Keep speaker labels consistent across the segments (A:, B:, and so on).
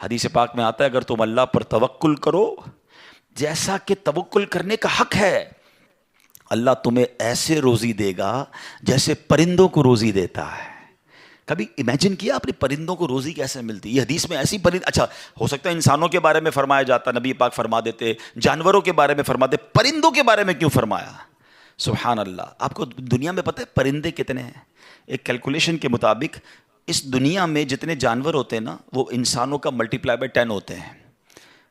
A: حدیث پاک میں آتا ہے اگر تم اللہ پر توکل کرو جیسا کہ توکل کرنے کا حق ہے، اللہ تمہیں ایسے روزی دے گا جیسے پرندوں کو روزی دیتا ہے۔ کبھی امیجن کیا آپ نے پرندوں کو روزی کیسے ملتی؟ یہ حدیث میں ایسی اچھا ہو سکتا ہے انسانوں کے بارے میں فرمایا جاتا، نبی پاک فرما دیتے، جانوروں کے بارے میں فرماتے، پرندوں کے بارے میں کیوں فرمایا؟ سبحان اللہ۔ آپ کو دنیا میں پتہ ہے پرندے کتنے ہیں؟ ایک کیلکولیشن کے مطابق اس دنیا میں جتنے جانور ہوتے ہیں نا وہ انسانوں کا ملٹیپلائی بائی 10 ہوتے ہیں،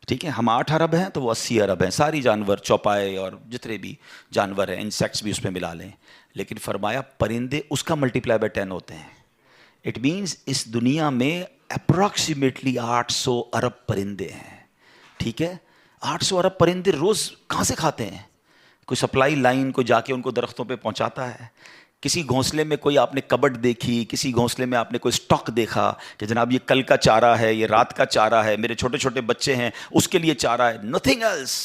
A: ٹھیک ہے؟ ہم 8 ارب ہیں تو وہ 80 ارب ہیں، ساری جانور، چوپائے اور جتنے بھی جانور ہیں، انسیکٹس بھی اس میں ملا لیں، لیکن فرمایا پرندے اس کا ملٹیپلائی بائی 10 ہوتے ہیں۔ اٹ مینس اس دنیا میں اپروکسیمیٹلی 800 ارب پرندے ہیں، ٹھیک ہے؟ 800 ارب پرندے روز کہاں سے کھاتے ہیں؟ کوئی سپلائی لائن کو جا کے ان کو درختوں پہ پہنچاتا ہے؟ کسی گھونسلے میں کوئی آپ نے کبڈ دیکھی، کسی گھونسلے میں آپ نے کوئی سٹاک دیکھا کہ جناب یہ کل کا چارہ ہے، یہ رات کا چارہ ہے، میرے چھوٹے چھوٹے بچے ہیں اس کے لیے چارہ ہے؟ Nothing else.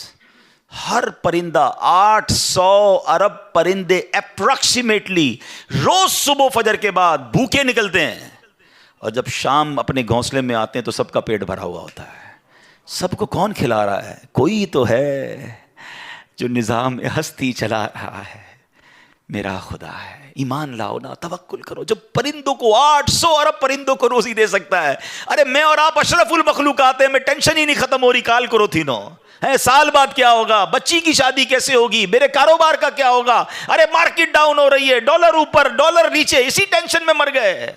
A: ہر پرندہ 800 ارب پرندے اپروکسیمیٹلی روز صبح فجر کے بعد بھوکے نکلتے ہیں، اور جب شام اپنے گھونسلے میں آتے ہیں تو سب کا پیٹ بھرا ہوا ہوتا ہے۔ سب کو کون کھلا رہا ہے؟ کوئی تو ہے جو نظام ہستی چلا رہا ہے، میرا خدا ہے۔ ایمان لاؤ نا، توکل کرو۔ جب پرندوں کو 800 ارب پرندوں کو روزی دے سکتا ہے، ارے میں اور آپ اشرف المخلوقات ہیں، میں ٹینشن ہی نہیں ختم ہو رہی کال کرو تھی نو ہے، سال بعد کیا ہوگا، بچی کی شادی کیسے ہوگی، میرے کاروبار کا کیا ہوگا، ارے مارکیٹ ڈاؤن ہو رہی ہے، ڈالر اوپر ڈالر نیچے، اسی ٹینشن میں مر گئے۔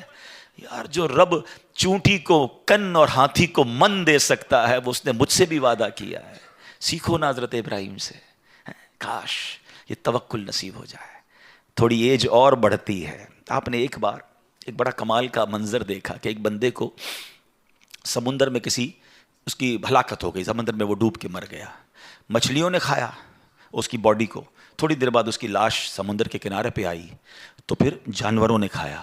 A: یار جو رب چونٹی کو کن اور ہاتھی کو من دے سکتا ہے وہ اس نے مجھ سے بھی وعدہ کیا ہے۔ سیکھو نا حضرت ابراہیم سے، کاش یہ توکل نصیب ہو جائے۔ تھوڑی ایج اور بڑھتی ہے، آپ نے ایک بار ایک بڑا کمال کا منظر دیکھا کہ ایک بندے کو سمندر میں اس کی ہلاکت ہو گئی، سمندر میں وہ ڈوب کے مر گیا، مچھلیوں نے کھایا اس کی باڈی کو، تھوڑی دیر بعد اس کی لاش سمندر کے کنارے پہ آئی، تو پھر جانوروں نے کھایا،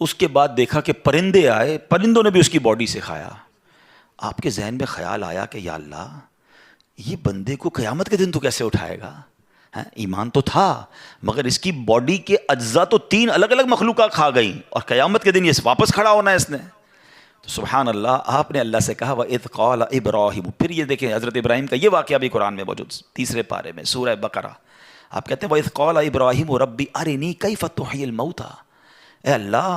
A: اس کے بعد دیکھا کہ پرندے آئے، پرندوں نے بھی اس کی باڈی سے کھایا۔ آپ کے ذہن میں خیال آیا کہ یا اللہ یہ بندے کو قیامت کے دن تو کیسے اٹھائے گا؟ ایمان تو تھا مگر اس کی باڈی کے اجزاء تو 3 الگ الگ مخلوقات کھا گئیں، اور قیامت کے دن یہ واپس کھڑا ہونا ہے اس نے۔ تو سبحان اللہ، آپ نے اللہ سے کہا وَإِذْ قَالَ إِبْرَاهِيمُ۔ پھر یہ دیکھیں حضرت ابراہیم کا یہ واقعہ بھی قرآن میں موجود، 3 پارے میں سورہ بقرہ۔ آپ کہتے ہیں وَإِذْ قَالَ إِبْرَاهِيمُ رَبِّ أَرِنِي كَيْفَ تُحْيِي الْمَوْتَى۔ اے اللہ،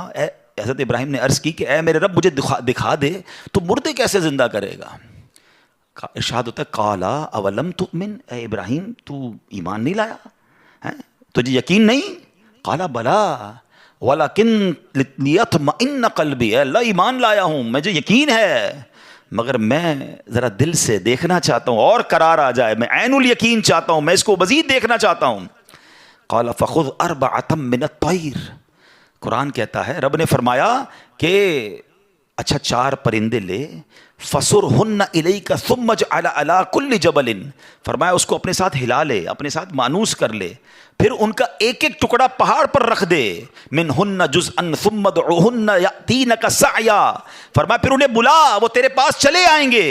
A: حضرت ابراہیم نے عرض کی کہ اے میرے رب مجھے دکھا دے تو مردے کیسے زندہ کرے گا؟ ارشاد ہوتا ہے قالا اولم تؤمن، اے ابراہیم تو ایمان نہیں لایا، تجھے یقین نہیں؟ قالا بلا ولکن لیطمئن قلبی، اے اللہ ایمان لایا ہوں، مجھے یقین ہے مگر میں ذرا دل سے دیکھنا چاہتا ہوں اور قرار آ جائے، میں عین الیقین چاہتا ہوں، میں اس کو مزید دیکھنا چاہتا ہوں۔ قال فخذ 4 من الطیر، قرآن کہتا ہے رب نے فرمایا کہ اچھا 4 پرندے لے، فَصُرْهُنَّ إِلَيْكَ ثُمَّ اجْعَلْ عَلَىٰ كُلِّ جَبَلٍ، فرمایا اس کو اپنے ساتھ ہلا لے، اپنے ساتھ مانوس کر لے، پھر ان کا ایک ایک ٹکڑا پہاڑ پر رکھ دے، مِنْهُنَّ جُزْءًا ثُمَّ ادْعُهُنَّ يَأْتِينَكَ سَعْيًا، فرمایا پھر انہیں بلا، وہ تیرے پاس چلے آئیں گے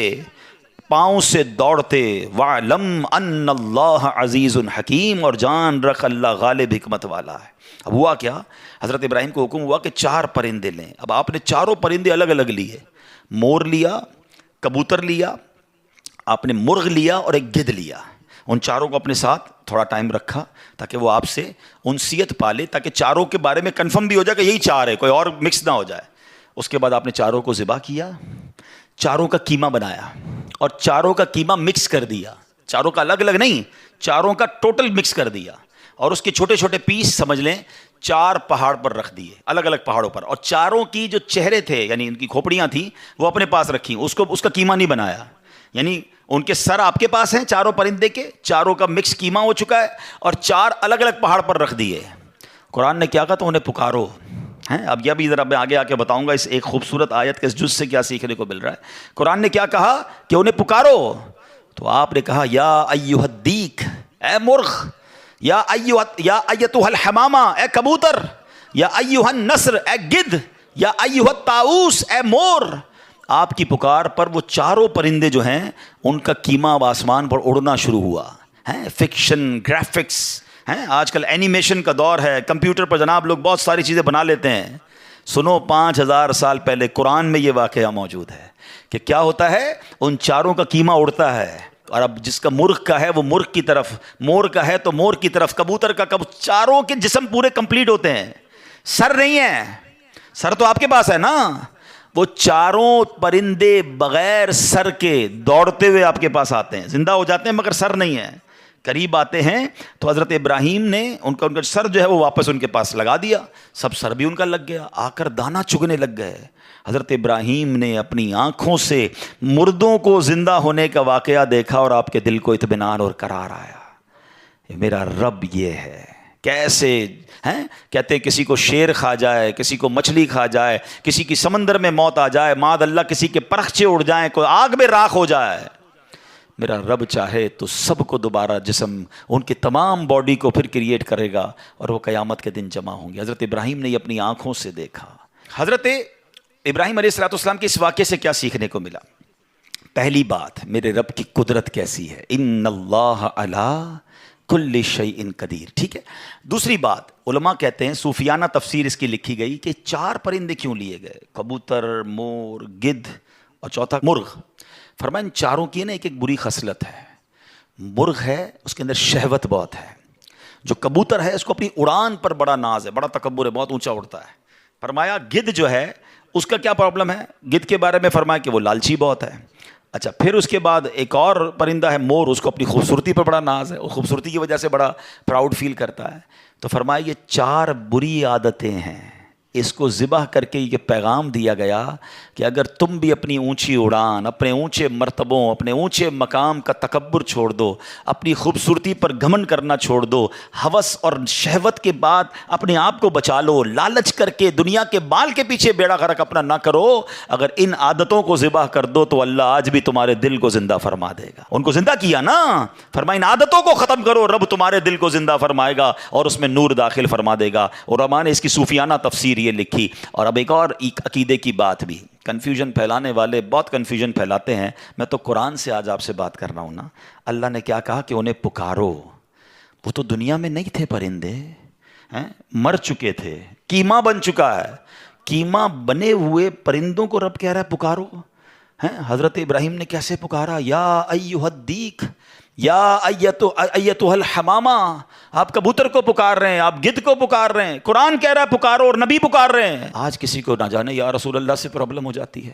A: پاؤں سے دوڑتے، وَعْلَمْ أَنَّ اللَّهَ عَزِيزٌ حَكِيمٌ، اور جان رکھ اللہ غالب حکمت والا ہے۔ اب ہوا کیا، حضرت ابراہیم کو حکم ہوا کہ 4 پرندے لیں۔ اب آپ نے 4 پرندے الگ الگ لیے، مور لیا، کبوتر لیا، آپ نے مرغ لیا اور ایک گدھ لیا، ان 4 کو اپنے ساتھ تھوڑا ٹائم رکھا تاکہ وہ آپ سے انسیت پالے، تاکہ 4 کے بارے میں کنفرم بھی ہو جائے کہ یہی 4 ہے، کوئی اور مکس نہ ہو جائے۔ اس کے بعد آپ نے 4 کو ذبح کیا، 4 کا قیمہ بنایا اور 4 کا قیمہ مکس کر دیا، 4 کا الگ الگ نہیں، 4 کا ٹوٹل مکس کر دیا، اور اس کے چھوٹے چھوٹے پیس سمجھ لیں 4 پہاڑ پر رکھ دیے، الگ الگ پہاڑوں پر، اور 4 کی جو چہرے تھے یعنی ان کی کھوپڑیاں تھیں وہ اپنے پاس رکھی، اس کا قیمہ نہیں بنایا، یعنی ان کے سر آپ کے پاس ہیں 4 پرندے کے، 4 کا مکس قیمہ ہو چکا ہے، اور 4 الگ الگ پہاڑ پر رکھ دیے۔ قرآن نے کیا کہا تو انہیں پکارو ہیں۔ اب یہ بھی ذرا میں آگے آ کے بتاؤں گا اس ایک خوبصورت آیت کے اس جز سے کیا سیکھنے کو مل رہا ہے۔ قرآن نے کیا کہا کہ انہیں پکارو، تو آپ نے کہا یا ایھا الدیک، اے مرغ، یا ایتھا الحمامہ، اے کبوتر، یا ایھا النسر، اے گدھ، یا ایھا الطاؤس، اے مور۔ آپ کی پکار پر وہ 4 پرندے جو ہیں ان کا قیمہ اب آسمان پر اڑنا شروع ہوا ہے۔ فکشن، گرافکس ہیں، آج کل اینیمیشن کا دور ہے، کمپیوٹر پر جناب لوگ بہت ساری چیزیں بنا لیتے ہیں۔ سنو 5000 سال پہلے قرآن میں یہ واقعہ موجود ہے کہ کیا ہوتا ہے؟ ان چاروں کا کیما اڑتا ہے، اور اب جس کا مرغ کا ہے وہ مرغ کی طرف، مور کا ہے تو مور کی طرف، کبوتر کا چاروں کے جسم پورے کمپلیٹ ہوتے ہیں، سر نہیں ہے، سر تو آپ کے پاس ہے نا، وہ چاروں پرندے بغیر سر کے دوڑتے ہوئے آپ کے پاس آتے ہیں، زندہ ہو جاتے ہیں مگر سر نہیں ہے، قریب آتے ہیں تو حضرت ابراہیم نے ان کا سر جو ہے وہ واپس ان کے پاس لگا دیا، سب سر بھی ان کا لگ گیا، آ کر دانا چگنے لگ گئے۔ حضرت ابراہیم نے اپنی آنکھوں سے مردوں کو زندہ ہونے کا واقعہ دیکھا اور آپ کے دل کو اطمینان اور قرار آیا، میرا رب یہ ہے۔ کیسے ہیں کہتے ہیں کسی کو شیر کھا جائے، کسی کو مچھلی کھا جائے، کسی کی سمندر میں موت آ جائے، معاذ اللہ کسی کے پرخچے اڑ جائیں، کوئی آگ میں راکھ ہو جائے، میرا رب چاہے تو سب کو دوبارہ جسم ان کی تمام باڈی کو پھر کریٹ کرے گا اور وہ قیامت کے دن جمع ہوں گے۔ حضرت ابراہیم نے یہ اپنی آنکھوں سے دیکھا۔ حضرت ابراہیم علیہ السلام کے اس واقعے سے کیا سیکھنے کو ملا؟ پہلی بات، میرے رب کی قدرت کیسی ہے، ان اللہ علی کل شیء قدیر، ٹھیک ہے۔ دوسری بات، علماء کہتے ہیں، صوفیانہ تفسیر اس کی لکھی گئی کہ 4 پرندے کیوں لیے گئے، کبوتر، مور، گدھ اور چوتھا مرغ۔ فرمایا ان چاروں کی نا ایک بری خصلت ہے، مرغ ہے اس کے اندر شہوت بہت ہے، جو کبوتر ہے اس کو اپنی اڑان پر بڑا ناز ہے، بڑا تکبر ہے، بہت اونچا اڑتا ہے۔ فرمایا گدھ جو ہے اس کا کیا پرابلم ہے، گدھ کے بارے میں فرمایا کہ وہ لالچی بہت ہے۔ اچھا، پھر اس کے بعد ایک اور پرندہ ہے مور، اس کو اپنی خوبصورتی پر بڑا ناز ہے، وہ خوبصورتی کی وجہ سے بڑا پراؤڈ فیل کرتا ہے۔ تو فرمایا یہ 4 بری عادتیں ہیں، اس کو ذبح کر کے یہ پیغام دیا گیا کہ اگر تم بھی اپنی اونچی اڑان، اپنے اونچے مرتبوں، اپنے اونچے مقام کا تکبر چھوڑ دو، اپنی خوبصورتی پر گھمنڈ کرنا چھوڑ دو، ہوس اور شہوت کے بعد اپنے آپ کو بچا لو، لالچ کر کے دنیا کے بال کے پیچھے بیڑا غرق اپنا نہ کرو، اگر ان عادتوں کو ذبح کر دو تو اللہ آج بھی تمہارے دل کو زندہ فرما دے گا۔ ان کو زندہ کیا نا، فرمایا ان عادتوں کو ختم کرو، رب تمہارے دل کو زندہ فرمائے گا اور اس میں نور داخل فرما دے گا۔ اور علماء نے اس کی صوفیانہ تفسیر یہ لکھی۔ اور اب ایک اور عقیدے کی بات بھی، کنفیوژن پھیلانے والے بہت کنفیوژن پھیلاتے ہیں، میں تو قرآن سے آج آپ سے بات کر رہا ہوں نا۔ اللہ نے کیا کہا کہ انہیں پکارو، وہ تو دنیا میں نہیں تھے پرندے، مر چکے تھے، کیما بن چکا ہے، کیما بنے ہوئے پرندوں کو رب کہہ رہا ہے پکارو۔ حضرت ابراہیم نے کیسے پکارا، یا ایھا الدیک، یا ایتھا الحمامہ، آپ کبوتر کو پکار رہے ہیں، آپ گدھ کو پکار رہے ہیں، قرآن کہہ رہا ہے پکارو اور نبی پکار رہے ہیں۔ آج کسی کو نہ جانے یا رسول اللہ سے پرابلم ہو جاتی ہے،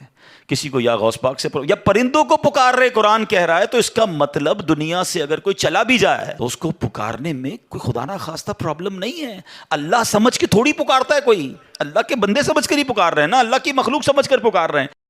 A: کسی کو یا غوث پاک سے یا پرندوں کو پکار رہے، قرآن کہہ رہا ہے، تو اس کا مطلب دنیا سے اگر کوئی چلا بھی جائے تو اس کو پکارنے میں کوئی خدا نہ خواستہ پرابلم نہیں ہے۔ اللہ سمجھ کے تھوڑی پکارتا ہے کوئی، اللہ کے بندے سمجھ کر ہی پکار رہے ہیں نا، اللہ کی مخلوق سمجھ کر پکار رہے ہیں۔